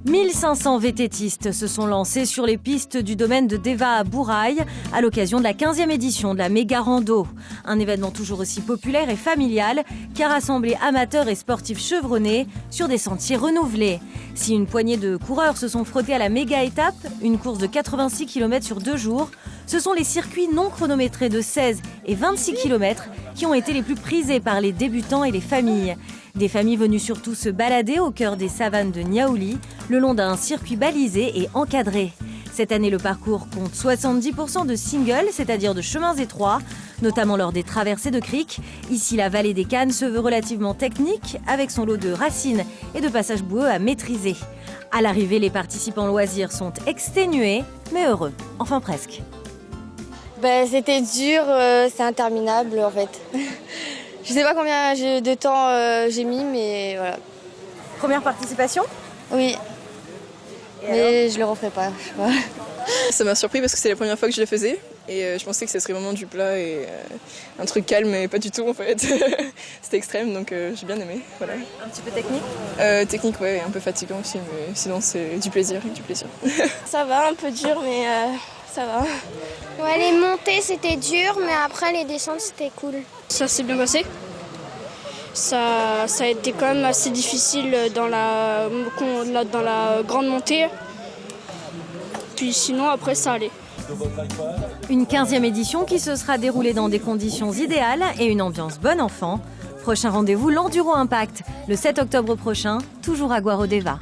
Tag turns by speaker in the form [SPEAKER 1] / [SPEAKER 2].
[SPEAKER 1] 1500 VTTistes se sont lancés sur les pistes du domaine de Deva à Bourail à l'occasion de la 15e édition de la méga rando. Un événement toujours aussi populaire et familial qui a rassemblé amateurs et sportifs chevronnés sur des sentiers renouvelés. Si une poignée de coureurs se sont frottés à la méga étape, une course de 86 km sur 2 jours, ce sont les circuits non chronométrés de 16 et 26 km qui ont été les plus prisés par les débutants et les familles. Des familles venues surtout se balader au cœur des savanes de Niaouli, le long d'un circuit balisé et encadré. Cette année, le parcours compte 70% de singles, c'est-à-dire de chemins étroits, notamment lors des traversées de criques. Ici, la vallée des Cannes se veut relativement technique, avec son lot de racines et de passages boueux à maîtriser. À l'arrivée, les participants loisirs sont exténués, mais heureux. Enfin presque.
[SPEAKER 2] C'était dur, c'est interminable en fait. Je sais pas combien de temps j'ai mis, mais voilà.
[SPEAKER 1] Première participation ?
[SPEAKER 2] Oui. Mais je le referai pas.
[SPEAKER 3] Ça m'a surpris parce que c'est la première fois que je le faisais et je pensais que ça serait vraiment du plat et un truc calme, mais pas du tout en fait. C'était extrême, donc j'ai bien aimé. Voilà.
[SPEAKER 1] Un petit peu technique ?
[SPEAKER 3] Technique, ouais, un peu fatigant aussi, mais sinon c'est du plaisir.
[SPEAKER 2] Ça va, un peu dur, mais ça va.
[SPEAKER 4] Ouais, les montées c'était dur, mais après les descentes c'était cool.
[SPEAKER 5] Ça s'est bien passé. Ça a été quand même assez difficile dans la grande montée. Puis sinon, après, ça allait.
[SPEAKER 1] Une 15e édition qui se sera déroulée dans des conditions idéales et une ambiance bon enfant. Prochain rendez-vous, l'Enduro Impact, le 7 octobre prochain, toujours à Guarodeva.